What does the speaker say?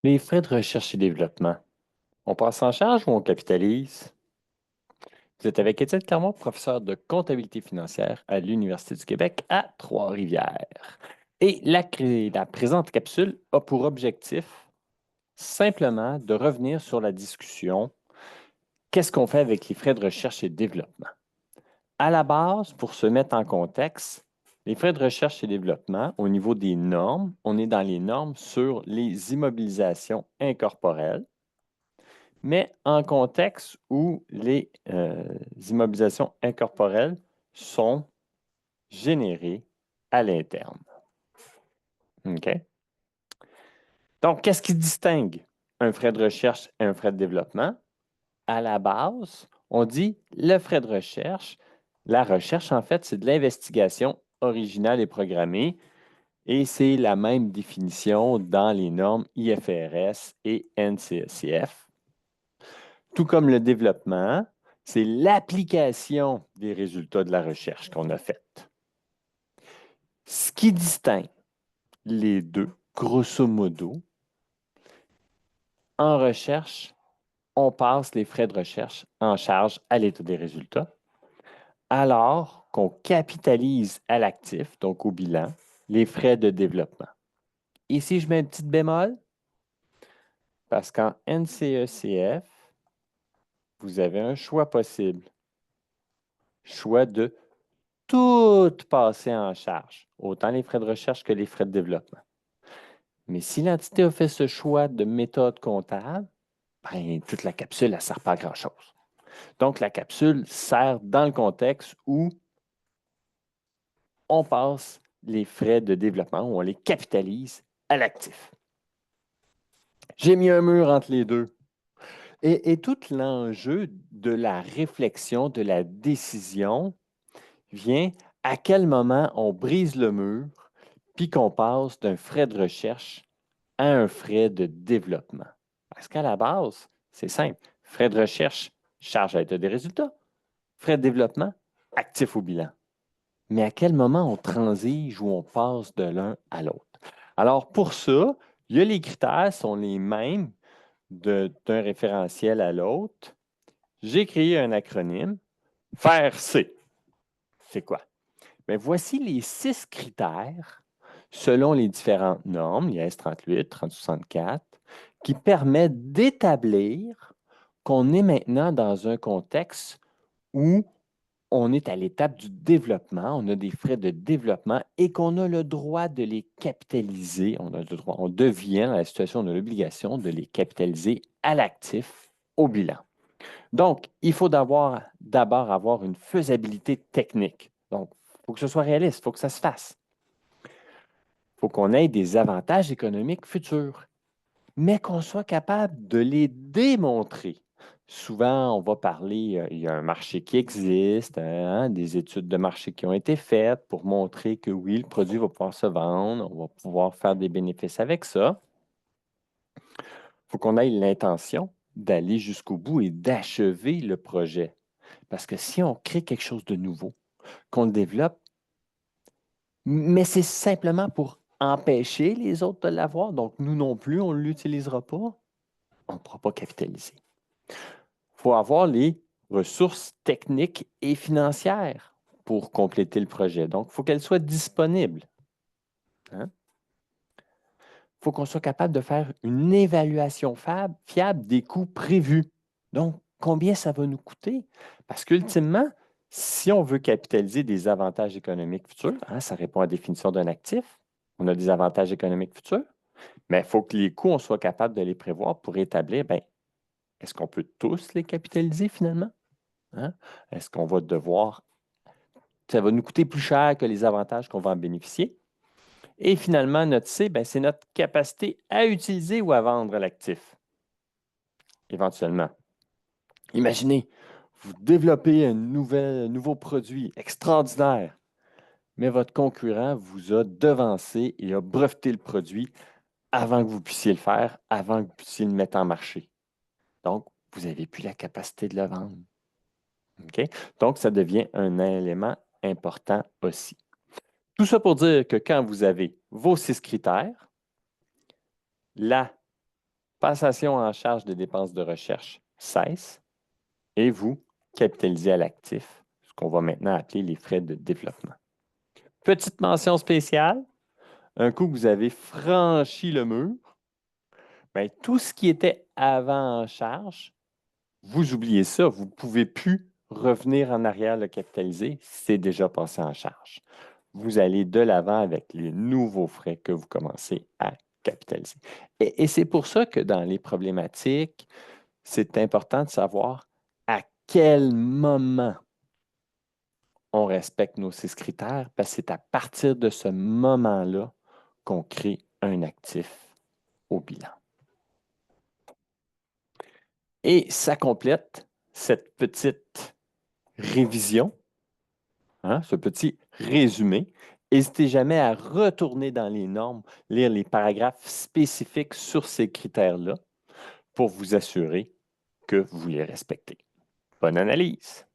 Les frais de recherche et développement, on passe en charge ou on capitalise? Vous êtes avec Étienne Clermont, professeur de comptabilité financière à l'Université du Québec à Trois-Rivières. Et la présente capsule a pour objectif simplement de revenir sur la discussion qu'est-ce qu'on fait avec les frais de recherche et développement? À la base, pour se mettre en contexte, les frais de recherche et développement, au niveau des normes, on est dans les normes sur les immobilisations incorporelles, mais en contexte où les immobilisations incorporelles sont générées à l'interne. OK? Donc, qu'est-ce qui distingue un frais de recherche et un frais de développement? À la base, on dit le frais de recherche. La recherche, en fait, c'est de l'investigation originale et programmée, et c'est la même définition dans les normes IFRS et NCECF. Tout comme le développement, c'est l'application des résultats de la recherche qu'on a faite. Ce qui distingue les deux, grosso modo, en recherche, on passe les frais de recherche en charge à l'état des résultats, alors qu'on capitalise à l'actif, donc au bilan, les frais de développement. Ici, je mets un petit bémol, parce qu'en NCECF, vous avez un choix possible. Choix de tout passer en charge, autant les frais de recherche que les frais de développement. Mais si l'entité a fait ce choix de méthode comptable, ben, toute la capsule, elle ne sert pas à grand-chose. Donc, la capsule sert dans le contexte où on passe les frais de développement, où on les capitalise à l'actif. J'ai mis un mur entre les deux. Et tout l'enjeu de la réflexion, de la décision, vient à quel moment on brise le mur, puis qu'on passe d'un frais de recherche à un frais de développement. Parce qu'à la base, c'est simple. Frais de recherche, charge à l'état des résultats. Frais de développement, actif au bilan. Mais à quel moment on transige ou on passe de l'un à l'autre? Alors, pour ça, il y a les critères sont les mêmes d'un référentiel à l'autre. J'ai créé un acronyme, FAIRE-C. C'est quoi? Bien, voici les 6 critères selon les différentes normes, l'IS 38, 3064, qui permettent d'établir qu'on est maintenant dans un contexte où on est à l'étape du développement, on a des frais de développement et qu'on a le droit de les capitaliser. On a le droit, on devient dans la situation, on a l'obligation de les capitaliser à l'actif au bilan. Donc, il faut d'abord avoir une faisabilité technique. Donc, il faut que ce soit réaliste, il faut que ça se fasse. Il faut qu'on ait des avantages économiques futurs, mais qu'on soit capable de les démontrer. Souvent, on va parler, il y a un marché qui existe, hein, des études de marché qui ont été faites pour montrer que oui, le produit va pouvoir se vendre, on va pouvoir faire des bénéfices avec ça. Il faut qu'on ait l'intention d'aller jusqu'au bout et d'achever le projet. Parce que si on crée quelque chose de nouveau, qu'on le développe, mais c'est simplement pour empêcher les autres de l'avoir, donc nous non plus, on ne l'utilisera pas, on ne pourra pas capitaliser. Il faut avoir les ressources techniques et financières pour compléter le projet. Donc, il faut qu'elles soient disponibles. Hein? Il faut qu'on soit capable de faire une évaluation fiable des coûts prévus. Donc, combien ça va nous coûter? Parce qu'ultimement, si on veut capitaliser des avantages économiques futurs, hein, ça répond à la définition d'un actif, on a des avantages économiques futurs, mais il faut que les coûts, on soit capable de les prévoir pour établir, bien, est-ce qu'on peut tous les capitaliser finalement? Hein? Est-ce qu'on va devoir, ça va nous coûter plus cher que les avantages qu'on va en bénéficier? Et finalement, notre C, ben, c'est notre capacité à utiliser ou à vendre l'actif, éventuellement. Imaginez, vous développez un nouveau produit extraordinaire, mais votre concurrent vous a devancé et a breveté le produit avant que vous puissiez le faire, avant que vous puissiez le mettre en marché. Donc, vous n'avez plus la capacité de le vendre. OK? Donc, ça devient un élément important aussi. Tout ça pour dire que quand vous avez vos 6 critères, la passation en charge des dépenses de recherche cesse et vous capitalisez à l'actif, ce qu'on va maintenant appeler les frais de développement. Petite mention spéciale, un coup que vous avez franchi le mur, bien, tout ce qui était avant en charge, vous oubliez ça, vous ne pouvez plus revenir en arrière le capitaliser, c'est déjà passé en charge. Vous allez de l'avant avec les nouveaux frais que vous commencez à capitaliser. Et c'est pour ça que dans les problématiques, c'est important de savoir à quel moment on respecte nos 6 critères, parce que c'est à partir de ce moment-là qu'on crée un actif au bilan. Et ça complète cette petite révision, ce petit résumé. N'hésitez jamais à retourner dans les normes, lire les paragraphes spécifiques sur ces critères-là pour vous assurer que vous les respectez. Bonne analyse!